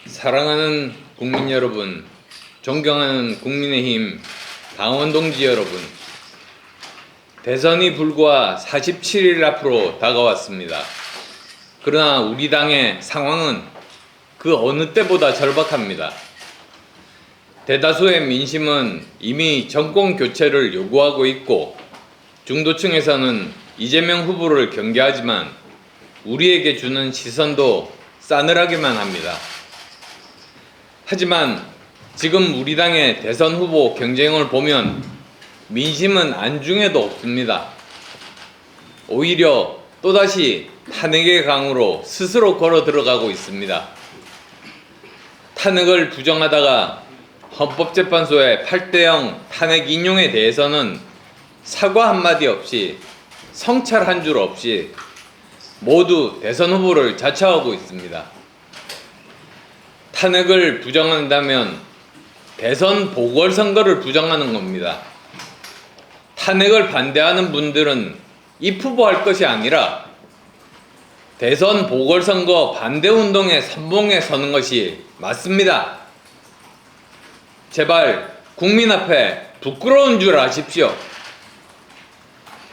사랑하는 국민 여러분, 존경하는 국민의힘 당원 동지 여러분, 대선이 불과 47일 앞으로 다가왔습니다. 그러나 우리 당의 상황은 그 어느 때보다 절박합니다. 대다수의 민심은 이미 정권 교체를 요구하고 있고, 중도층에서는 이재명 후보를 경계하지만 우리에게 주는 시선도 싸늘하기만 합니다. 하지만 지금 우리 당의 대선 후보 경쟁을 보면 민심은 안중에도 없습니다. 오히려 또다시 탄핵의 강으로 스스로 걸어 들어가고 있습니다. 탄핵을 부정하다가 헌법재판소의 8대0 탄핵 인용에 대해서는 사과 한마디 없이, 성찰 한 줄 없이 모두 대선 후보를 자처하고 있습니다. 탄핵을 부정한다면 대선 보궐선거를 부정하는 겁니다. 탄핵을 반대하는 분들은 입후보할 것이 아니라 대선 보궐선거 반대운동의 선봉에 서는 것이 맞습니다. 제발 국민 앞에 부끄러운 줄 아십시오.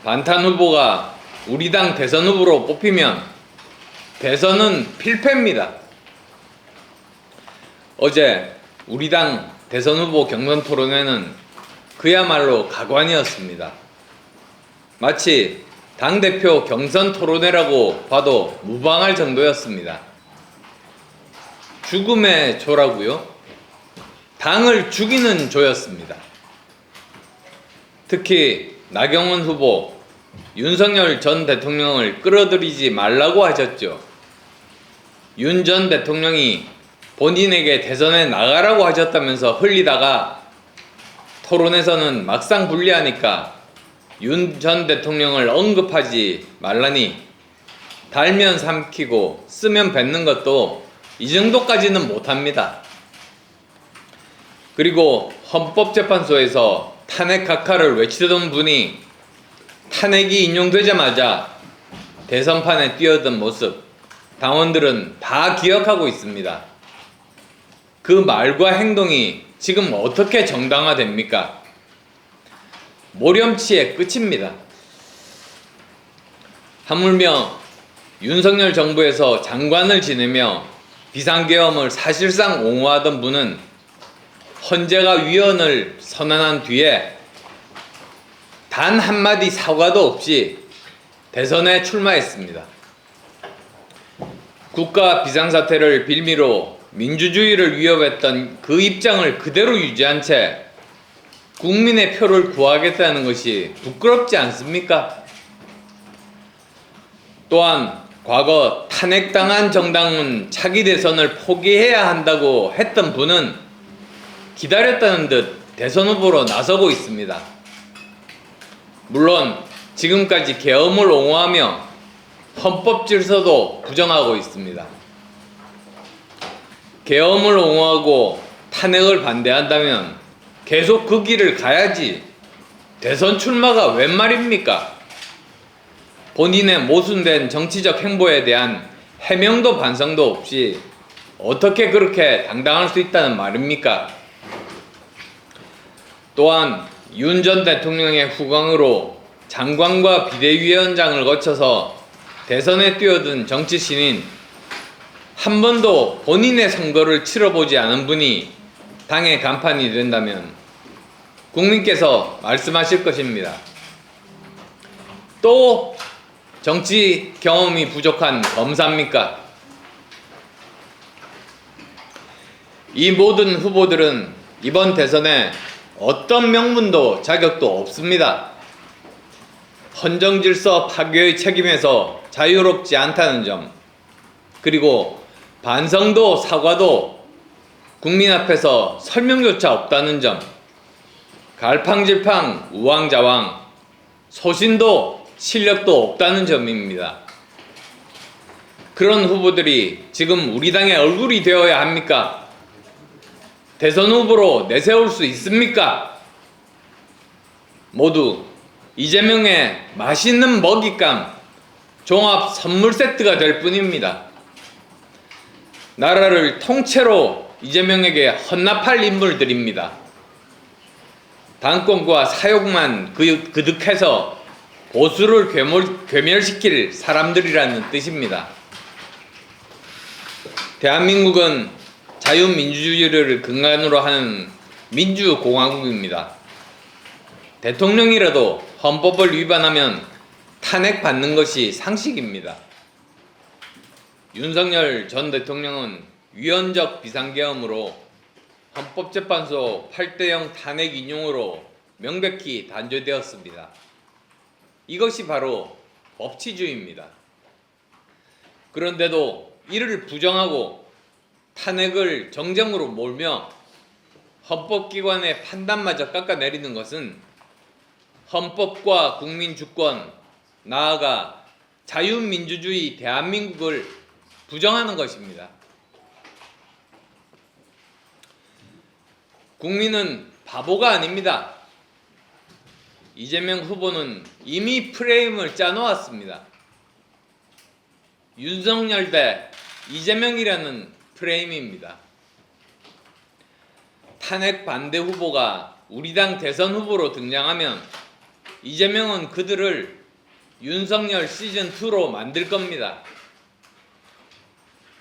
반탄 후보가 우리 당 대선 후보로 뽑히면 대선은 필패입니다. 어제 우리 당 대선 후보 경선 토론회는 그야말로 가관이었습니다. 마치 당대표 경선 토론회라고 봐도 무방할 정도였습니다. 죽음의 조라고요? 당을 죽이는 조였습니다. 특히 나경원 후보, 윤석열 전 대통령을 끌어들이지 말라고 하셨죠. 윤 전 대통령이 본인에게 대선에 나가라고 하셨다면서 흘리다가 토론에서는 막상 불리하니까 윤 전 대통령을 언급하지 말라니 달면 삼키고 쓰면 뱉는 것도 이 정도까지는 못합니다. 그리고 헌법재판소에서 탄핵 각하를 외치던 분이 탄핵이 인용되자마자 대선판에 뛰어든 모습 당원들은 다 기억하고 있습니다. 그 말과 행동이 지금 어떻게 정당화됩니까? 모렴치의 끝입니다. 하물며 윤석열 정부에서 장관을 지내며 비상계엄을 사실상 옹호하던 분은 헌재가 위헌을 선언한 뒤에 단 한마디 사과도 없이 대선에 출마했습니다. 국가 비상사태를 빌미로 민주주의를 위협했던 그 입장을 그대로 유지한 채 국민의 표를 구하겠다는 것이 부끄럽지 않습니까? 또한 과거 탄핵당한 정당은 차기 대선을 포기해야 한다고 했던 분은 기다렸다는 듯 대선 후보로 나서고 있습니다. 물론 지금까지 계엄을 옹호하며 헌법 질서도 부정하고 있습니다. 계엄을 옹호하고 탄핵을 반대한다면 계속 그 길을 가야지 대선 출마가 웬 말입니까? 본인의 모순된 정치적 행보에 대한 해명도 반성도 없이 어떻게 그렇게 당당할 수 있다는 말입니까? 또한 윤 전 대통령의 후광으로 장관과 비대위원장을 거쳐서 대선에 뛰어든 정치신인, 한 번도 본인의 선거를 치러보지 않은 분이 당의 간판이 된다면 국민께서 말씀하실 것입니다. 또 정치 경험이 부족한 검사입니까? 이 모든 후보들은 이번 대선에 어떤 명분도 자격도 없습니다. 헌정질서 파괴의 책임에서 자유롭지 않다는 점, 그리고 반성도 사과도 국민 앞에서 설명조차 없다는 점, 갈팡질팡 우왕좌왕, 소신도 실력도 없다는 점입니다. 그런 후보들이 지금 우리 당의 얼굴이 되어야 합니까? 대선 후보로 내세울 수 있습니까? 모두 이재명의 맛있는 먹잇감, 종합 선물 세트가 될 뿐입니다. 나라를 통째로 이재명에게 헌납할 인물들입니다. 당권과 사욕만 그득해서 보수를 괴멸시킬 사람들이라는 뜻입니다. 대한민국은 자유민주주의를 근간으로 하는 민주공화국입니다. 대통령이라도 헌법을 위반하면 탄핵받는 것이 상식입니다. 윤석열 전 대통령은 위헌적 비상계엄으로 헌법재판소 8대0 탄핵 인용으로 명백히 단죄되었습니다. 이것이 바로 법치주의입니다. 그런데도 이를 부정하고 탄핵을 정쟁으로 몰며 헌법기관의 판단마저 깎아내리는 것은 헌법과 국민주권, 나아가 자유민주주의 대한민국을 부정하는 것입니다. 국민은 바보가 아닙니다. 이재명 후보는 이미 프레임을 짜놓았습니다. 윤석열 대 이재명이라는 프레임입니다. 탄핵 반대 후보가 우리 당 대선 후보로 등장하면 이재명은 그들을 윤석열 시즌2로 만들 겁니다.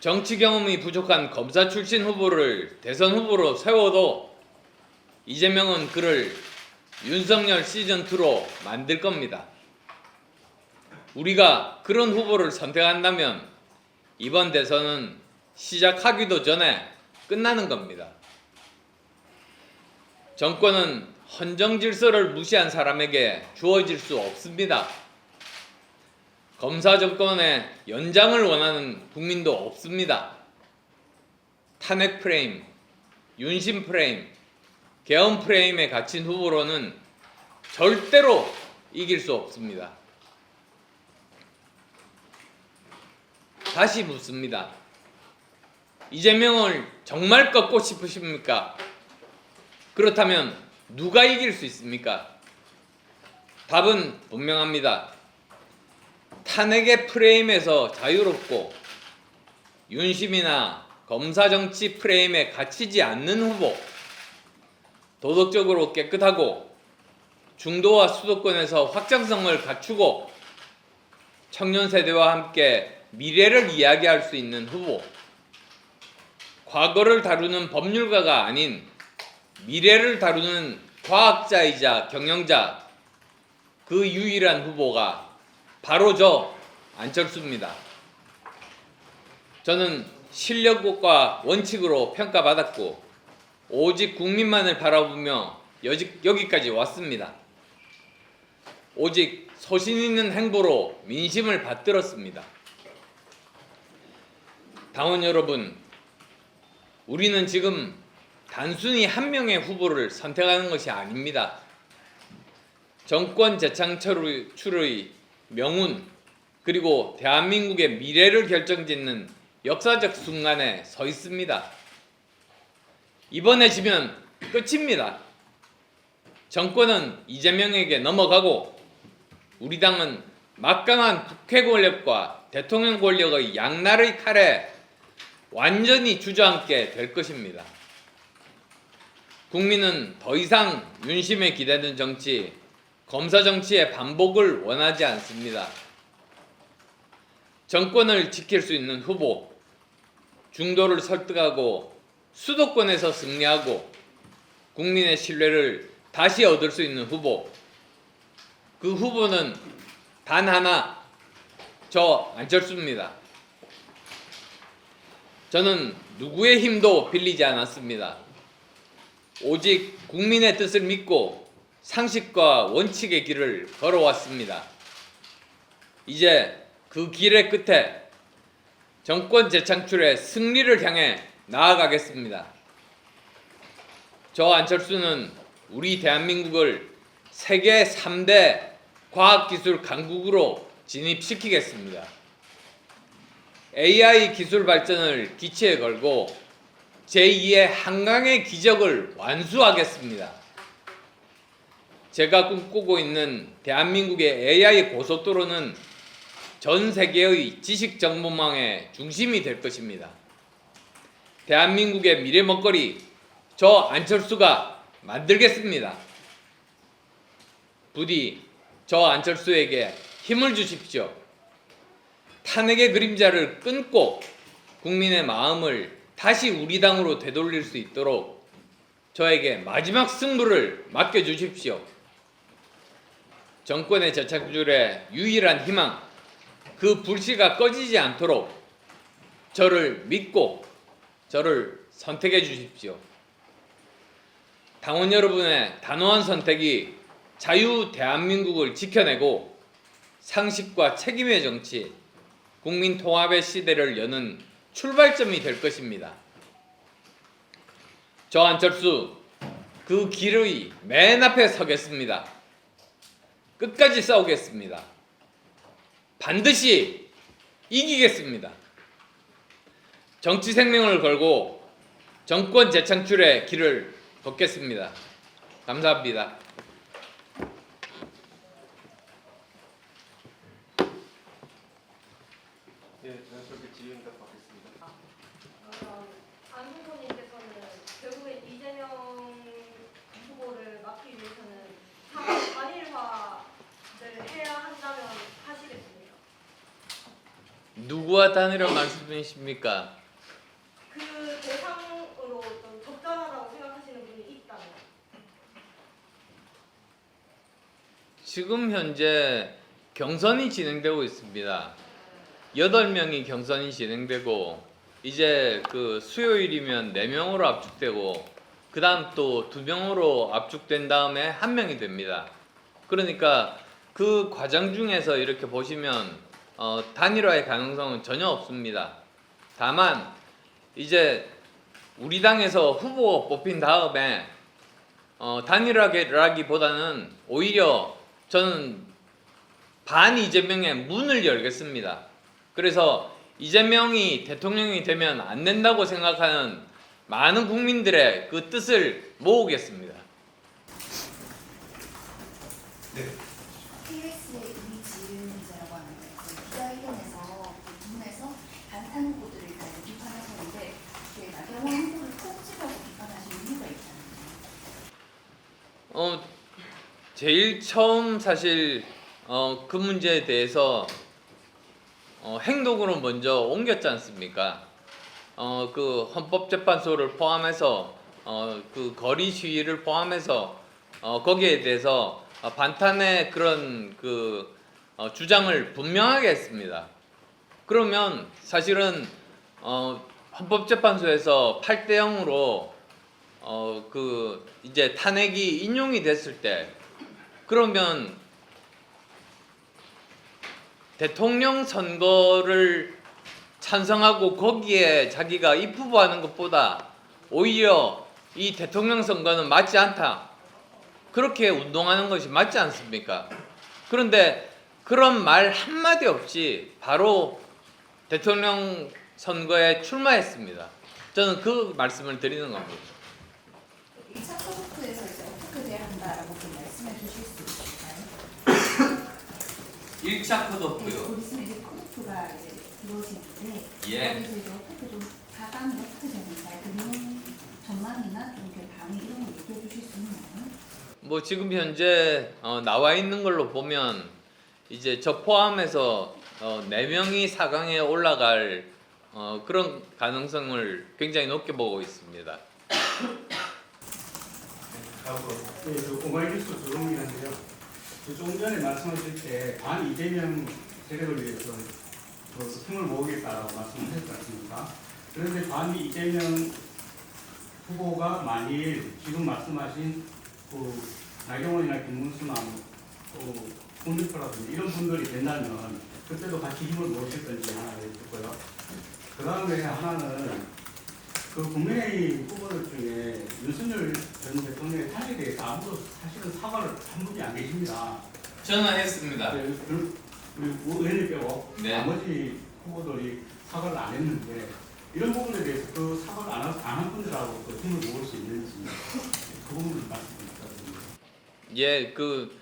정치 경험이 부족한 검사 출신 후보를 대선 후보로 세워도 이재명은 그를 윤석열 시즌2로 만들 겁니다. 우리가 그런 후보를 선택한다면 이번 대선은 시작하기도 전에 끝나는 겁니다. 정권은 헌정 질서를 무시한 사람에게 주어질 수 없습니다. 검사 정권의 연장을 원하는 국민도 없습니다. 탄핵 프레임, 윤심 프레임, 계엄 프레임에 갇힌 후보로는 절대로 이길 수 없습니다. 다시 묻습니다. 이재명을 정말 꺾고 싶으십니까? 그렇다면 누가 이길 수 있습니까? 답은 분명합니다. 탄핵의 프레임에서 자유롭고 윤심이나 검사 정치 프레임에 갇히지 않는 후보, 도덕적으로 깨끗하고 중도와 수도권에서 확장성을 갖추고 청년 세대와 함께 미래를 이야기할 수 있는 후보, 과거를 다루는 법률가가 아닌 미래를 다루는 과학자이자 경영자, 그 유일한 후보가 바로 저 안철수입니다. 저는 실력과 원칙으로 평가받았고 오직 국민만을 바라보며 여기까지 왔습니다. 오직 소신 있는 행보로 민심을 받들었습니다. 당원 여러분, 우리는 지금 단순히 한 명의 후보를 선택하는 것이 아닙니다. 정권 재창출의 명운, 그리고 대한민국의 미래를 결정짓는 역사적 순간에 서 있습니다. 이번에 지면 끝입니다. 정권은 이재명에게 넘어가고 우리 당은 막강한 국회 권력과 대통령 권력의 양날의 칼에 완전히 주저앉게 될 것입니다. 국민은 더 이상 윤심에 기대는 정치, 검사 정치의 반복을 원하지 않습니다. 정권을 지킬 수 있는 후보, 중도를 설득하고 수도권에서 승리하고 국민의 신뢰를 다시 얻을 수 있는 후보, 그 후보는 단 하나, 저 안철수입니다. 저는 누구의 힘도 빌리지 않았습니다. 오직 국민의 뜻을 믿고 상식과 원칙의 길을 걸어왔습니다. 이제 그 길의 끝에 정권 재창출의 승리를 향해 나아가겠습니다. 저 안철수는 우리 대한민국을 세계 3대 과학기술 강국으로 진입시키겠습니다. AI 기술 발전을 기치에 걸고 제2의 한강의 기적을 완수하겠습니다. 제가 꿈꾸고 있는 대한민국의 AI 고속도로는 전 세계의 지식 정보망의 중심이 될 것입니다. 대한민국의 미래 먹거리 저 안철수가 만들겠습니다. 부디 저 안철수에게 힘을 주십시오. 탄핵의 그림자를 끊고 국민의 마음을 다시 우리 당으로 되돌릴 수 있도록 저에게 마지막 승부를 맡겨주십시오. 정권의 재창출의 유일한 희망, 그 불씨가 꺼지지 않도록 저를 믿고 저를 선택해 주십시오. 당원 여러분의 단호한 선택이 자유 대한민국을 지켜내고 상식과 책임의 정치, 국민 통합의 시대를 여는 출발점이 될 것입니다. 저 안철수 그 길의 맨 앞에 서겠습니다. 끝까지 싸우겠습니다. 반드시 이기겠습니다. 정치 생명을 걸고 정권 재창출의 길을 걷겠습니다. 감사합니다. 예, 자연스럽게 질의응답 받겠습니다. 안 후보님께서는 결국에 이재명 후보를 막기 위해서는 당 단일화를 해야 한다면 하시겠습니까? 누구와 단일화 말씀이십니까? 그 대상으로 좀 적절하다고 생각하시는 분이 있다면? 지금 현재 경선이 진행되고 있습니다. 8명이 경선이 진행되고 이제 그 수요일이면 4명으로 압축되고 그 다음 또 2명으로 압축된 다음에 1명이 됩니다. 그러니까 그 과정 중에서 이렇게 보시면 단일화의 가능성은 전혀 없습니다. 다만 이제 우리 당에서 후보 뽑힌 다음에 단일화라기보다는 오히려 저는 반 이재명의 문을 열겠습니다. 그래서 이재명이 대통령이 되면 안 된다고 생각하는 많은 국민들의 그 뜻을 모으겠습니다. 네. KBS의 이지은 기자라고 하는데 기자회견에서 부분에서 반탄 후보들을 다 비판하셨는데 나경원 후보를 콕 집어서 비판하시는 이유가 있잖아요. 제일 처음 사실 그 문제에 대해서 행동으로 먼저 옮겼지 않습니까? 그 헌법재판소를 포함해서 그 거리 시위를 포함해서 거기에 대해서 반탄의 그런 그 주장을 분명하게 했습니다. 그러면 사실은 헌법재판소에서 8대 0으로 그 이제 탄핵이 인용이 됐을 때 그러면 대통령 선거를 찬성하고 거기에 자기가 입후보하는 것보다 오히려 이 대통령 선거는 맞지 않다. 그렇게 운동하는 것이 맞지 않습니까? 그런데 그런 말 한마디 없이 바로 대통령 선거에 출마했습니다. 저는 그 말씀을 드리는 겁니다. 1차 컷오프에서 이제 어떻게 돼야 한다라고 좀 말씀해 주실 수 있을까요? 1차 네, 컷오프요. 곧 있으면 이제 컷오프가 이제 이루어지는데 예. 거기서 이제 어떻게 좀 사감이 어떻게 되는지 그런 전망이나 좀 이렇게 방위 이런 걸 얘기해 주실 수 있나요? 뭐 지금 현재 나와 있는 걸로 보면 이제 저 포함해서 4명이 4강에 올라갈 그런 가능성을 굉장히 높게 보고 있습니다. 다음으로 네, 그 오마이뉴스 조동민인데요. 조금 전에 말씀하실 때 반 이재명 세력을 위해서 힘을 모으겠다라고 말씀하셨지 않습니까? 그런데 반 이재명 후보가 만일 지금 말씀하신 그 나경원이나 김문수나 홍준표라든지 이런 분들이 된다면 그때도 같이 힘을 모으실 건지 하나 여쭙고요. 그 다음에 하나는 그 국민의힘 후보들 중에 윤석열 전 대통령의 탄핵에 대해서 아무도 사실은 사과를 한 분이 안 계십니다. 저는 했습니다. 네, 우리 의원님 빼고 네. 나머지 후보들이 사과를 안 했는데 이런 부분에 대해서 그 사과를 안 한 분들하고 그 힘을 모을 수 있는지 그 부분을 말씀 부탁드립니다. 예, 그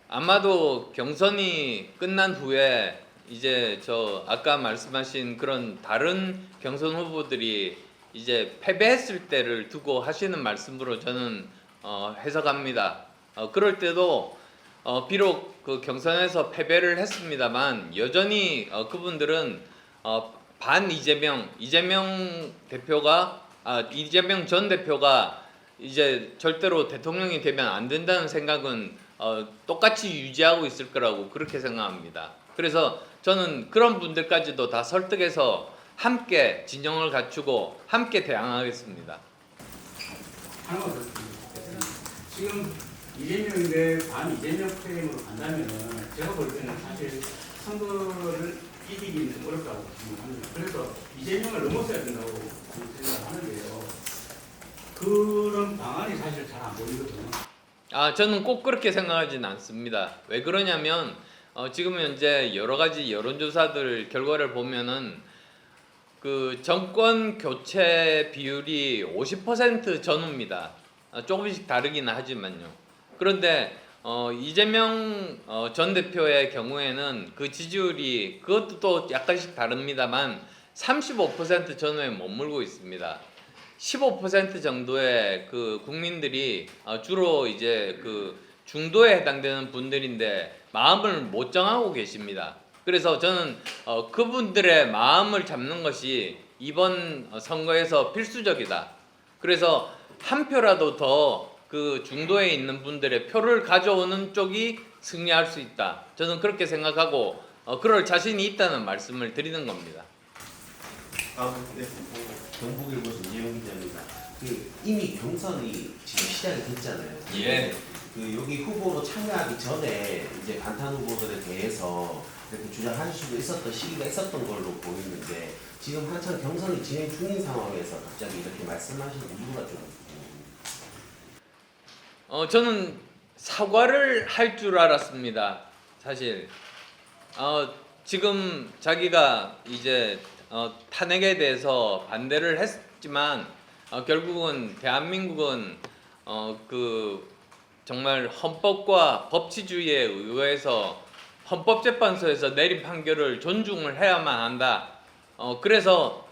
아마도 경선이 끝난 후에 이제 저 아까 말씀하신 그런 다른 경선 후보들이 이제 패배했을 때를 두고 하시는 말씀으로 저는 해석합니다. 그럴 때도 비록 그 경선에서 패배를 했습니다만 여전히 그분들은 반 이재명 이재명 전 대표가 이제 절대로 대통령이 되면 안 된다는 생각은 똑같이 유지하고 있을 거라고 그렇게 생각합니다. 그래서 저는 그런 분들까지도 다 설득해서 함께 진영을 갖추고 함께 대항하겠습니다. 하나만 더 드리겠습니다. 지금 이재명 반 이재명 프레임으로 간다면 제가 볼 때는 사실 선거를 이기기는 좀 어렵다고 생각합니다. 그래서 이재명을 넘어서야 된다고 생각하는데요. 그런 방안이 사실 잘 안 보이거든요. 저는 꼭 그렇게 생각하지는 않습니다. 왜 그러냐면 지금 현재 여러 가지 여론조사들 결과를 보면은 그 정권 교체 비율이 50% 전후입니다. 조금씩 다르기는 하지만요. 그런데 이재명 전 대표의 경우에는 그 지지율이 그것도 또 약간씩 다릅니다만 35% 전후에 머물고 있습니다. 15% 정도의 그 국민들이 주로 이제 그 중도에 해당되는 분들인데 마음을 못 정하고 계십니다. 그래서 저는 그분들의 마음을 잡는 것이 이번 선거에서 필수적이다. 그래서 한 표라도 더 그 중도에 있는 분들의 표를 가져오는 쪽이 승리할 수 있다. 저는 그렇게 생각하고 그럴 자신이 있다는 말씀을 드리는 겁니다. 네. 경북일보에서 이재용 기자입니다. 이미 경선이 지금 시작이 됐잖아요. 예. 여기 후보로 참여하기 전에 이제 반탄 후보들에 대해서 이렇게 주장하실 수도 있었던 시기가 있었던 걸로 보이는데 지금 한참 경선이 진행 중인 상황에서 갑자기 이렇게 말씀하시는 이유가 좀 저는 사과를 할 줄 알았습니다. 사실 지금 자기가 이제 탄핵에 대해서 반대를 했지만 결국은 대한민국은 그 정말 헌법과 법치주의에 의거해서 헌법재판소에서 내린 판결을 존중을 해야만 한다. 그래서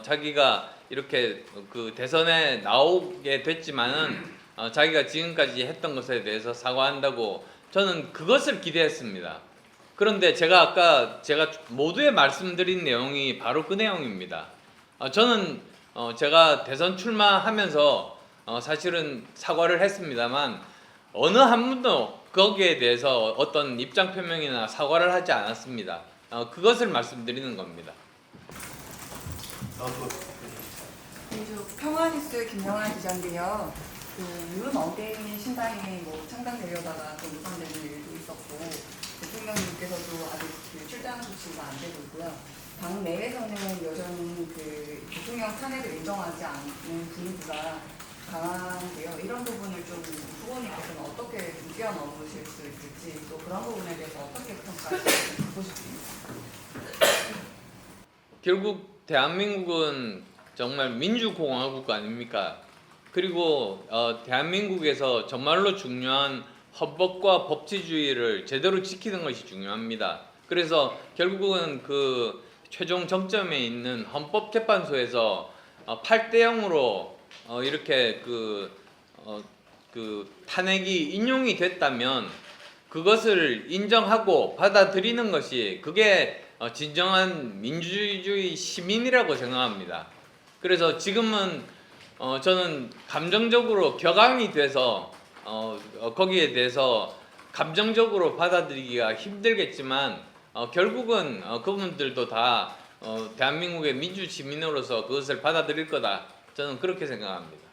자기가 이렇게 그 대선에 나오게 됐지만은 자기가 지금까지 했던 것에 대해서 사과한다고 저는 그것을 기대했습니다. 그런데 제가 모두에 말씀드린 내용이 바로 그 내용입니다. 저는 제가 대선 출마하면서 사실은 사과를 했습니다만 어느 한 분도 거기에 대해서 어떤 입장 표명이나 사과를 하지 않았습니다. 그것을 말씀드리는 겁니다. 평화뉴스 김영환 기자인데요. 윤 어게인 신당이 창당되려다가 또 무산되는 일도 있었고 대통령님께서도 아직 출당 조치가 안 되고 있고요. 당 내에서는 여전히 대통령 탄핵을 인정하지 않는 분위기가 강한데요. 이런 부분을 좀 후보님께서는 어떻게 뛰어넘으실 수 있을지 또 그런 부분에 대해서 어떻게 평가하실지 듣고 싶습니다. 결국 대한민국은 정말 민주공화국 아닙니까? 그리고 대한민국에서 정말로 중요한 헌법과 법치주의를 제대로 지키는 것이 중요합니다. 그래서 결국은 그 최종 정점에 있는 헌법재판소에서 8대 0으로 이렇게 그 탄핵이 인용이 됐다면 그것을 인정하고 받아들이는 것이 그게 진정한 민주주의 시민이라고 생각합니다. 그래서 지금은 저는 감정적으로 격앙이 돼서 거기에 대해서 감정적으로 받아들이기가 힘들겠지만 결국은 그분들도 다 대한민국의 민주 시민으로서 그것을 받아들일 거다. 저는 그렇게 생각합니다.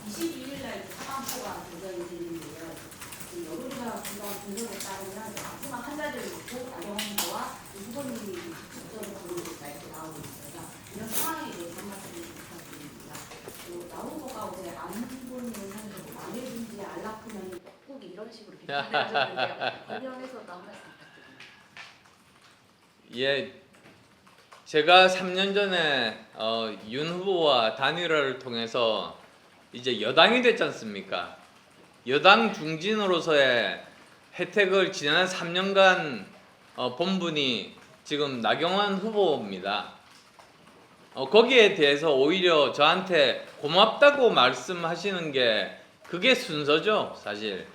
22일 날 사과표가 조정이 되는데요. 여론조사 분석에 따르면 앞서간 환자들 놓고 나경원 후보와 후보님이 적절히 고르겠다 이렇게 나오고 있어요. 이런 상황에 대해서 한 말씀 부탁드립니다. 나 후보가 어제 안본 영상에서 망해준지 안락하면 꼭 이런 식으로 비판하셨는데요. 관련해서도 한 말씀 부탁드립니다. 예, 제가 3년 전에 윤 후보와 단일화를 통해서 이제 여당이 됐지 않습니까? 여당 중진으로서의 혜택을 지난 3년간 본 분이 지금 나경원 후보입니다. 거기에 대해서 오히려 저한테 고맙다고 말씀하시는 게 그게 순서죠, 사실.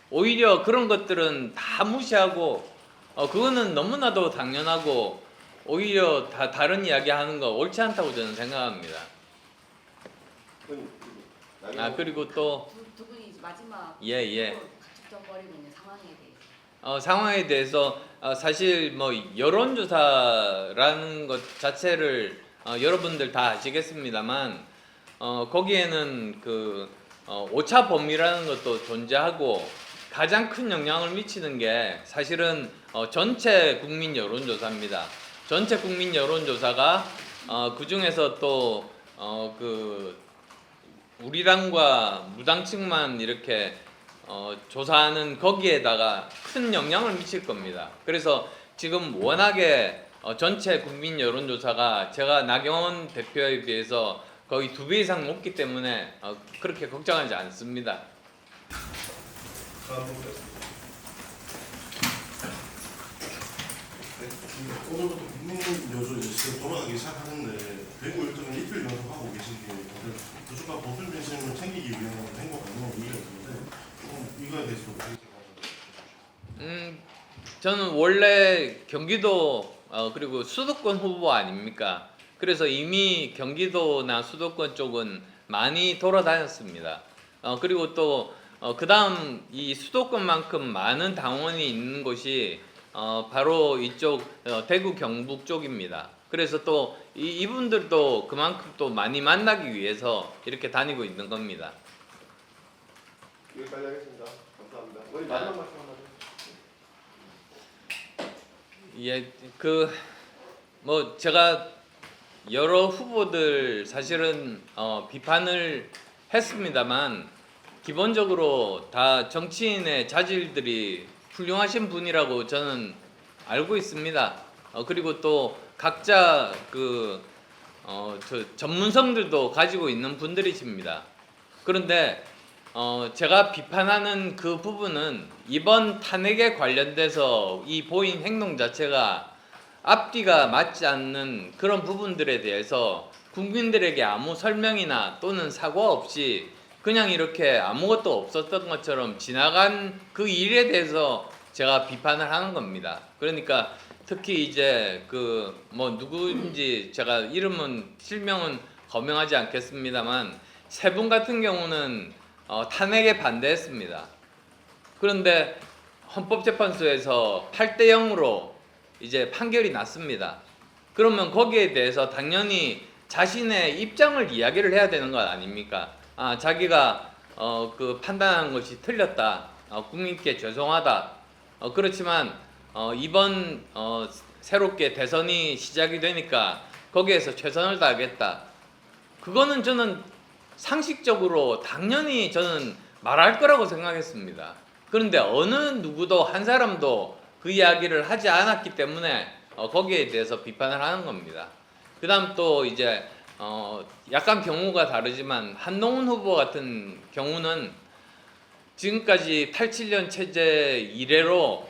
오히려 그런 것들은 다 무시하고 그거는 너무나도 당연하고 오히려 다 다른 이야기 하는 거 옳지 않다고 저는 생각합니다. 그리고 또 두 분이 이제 마지막 예. 각축적거리고 있는 상황에 대해서 상황에 대해서 사실 뭐 여론조사라는 것 자체를 여러분들 다 아시겠습니다만 거기에는 그 오차 범위라는 것도 존재하고 가장 큰 영향을 미치는 게 사실은 전체 국민 여론조사입니다. 전체 국민 여론조사가 그 중에서 또 그 우리 당과 무당 측만 이렇게 조사하는 거기에다가 큰 영향을 미칠 겁니다. 그래서 지금 워낙에 전체 국민 여론조사가 제가 나경원 대표에 비해서 거의 2배 이상 높기 때문에 그렇게 걱정하지 않습니다. 다음 분들. 네, 오늘부터 국민 여론 지금 돌아가기 시작하는데 대구 일정을 이틀 연속하고 계신 게 다들 부족한 보수 민심을 챙기기 위한 행보 아니냐고 얘기가 있는데 이거에 대해서 어떻게 생각하세요? 저는 원래 경기도 그리고 수도권 후보 아닙니까? 그래서 이미 경기도나 수도권 쪽은 많이 돌아다녔습니다. 그리고 또 그다음 이 수도권만큼 많은 당원이 있는 곳이 바로 이쪽 대구 경북 쪽입니다. 그래서 또 이분들도 그만큼 또 많이 만나기 위해서 이렇게 다니고 있는 겁니다. 여기까지 하겠습니다. 감사합니다. 우리 마지막 말씀 하나 해주세요. 뭐 제가 여러 후보들 사실은 비판을 했습니다만 기본적으로 다 정치인의 자질들이 훌륭하신 분이라고 저는 알고 있습니다. 그리고 또 각자 전문성들도 가지고 있는 분들이십니다. 그런데 제가 비판하는 그 부분은 이번 탄핵에 관련돼서 이 보인 행동 자체가 앞뒤가 맞지 않는 그런 부분들에 대해서 국민들에게 아무 설명이나 또는 사과 없이 그냥 이렇게 아무것도 없었던 것처럼 지나간 그 일에 대해서 제가 비판을 하는 겁니다. 그러니까 특히 이제 누구인지 제가 이름은 실명은 거명하지 않겠습니다만 세 분 같은 경우는 탄핵에 반대했습니다. 그런데 헌법재판소에서 8대 0으로 이제 판결이 났습니다. 그러면 거기에 대해서 당연히 자신의 입장을 이야기를 해야 되는 것 아닙니까? 자기가 그 판단한 것이 틀렸다. 국민께 죄송하다. 그렇지만 이번 새롭게 대선이 시작이 되니까 거기에서 최선을 다하겠다. 그거는 저는 상식적으로 당연히 저는 말할 거라고 생각했습니다. 그런데 어느 누구도 한 사람도 그 이야기를 하지 않았기 때문에 거기에 대해서 비판을 하는 겁니다. 그 다음 또 이제 약간 경우가 다르지만 한동훈 후보 같은 경우는 지금까지 87년 체제 이래로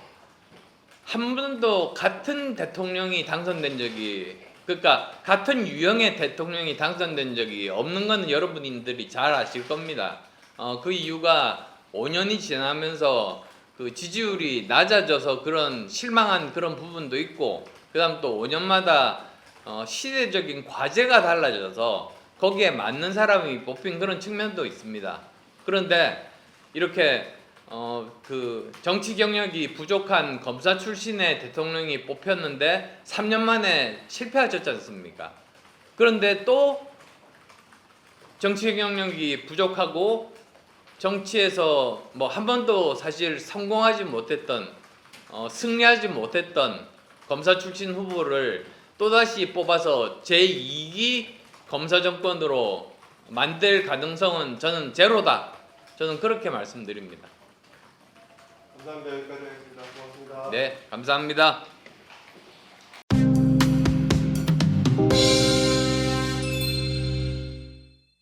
한 번도 같은 대통령이 당선된 적이 그러니까 같은 유형의 대통령이 당선된 적이 없는 거는 여러분들이 잘 아실 겁니다. 그 이유가 5년이 지나면서 그 지지율이 낮아져서 그런 실망한 그런 부분도 있고 그다음 또 5년마다 시대적인 과제가 달라져서 거기에 맞는 사람이 뽑힌 그런 측면도 있습니다. 그런데 이렇게 그 정치 경력이 부족한 검사 출신의 대통령이 뽑혔는데 3년 만에 실패하셨지 않습니까? 그런데 또 정치 경력이 부족하고 정치에서 뭐 한 번도 사실 성공하지 못했던 승리하지 못했던 검사 출신 후보를 또다시 뽑아서 제2기 검사 정권으로 만들 가능성은 저는 제로다. 저는 그렇게 말씀드립니다. 감사합니다. 여기까지 하겠습니다. 고맙습니다. 네, 감사합니다.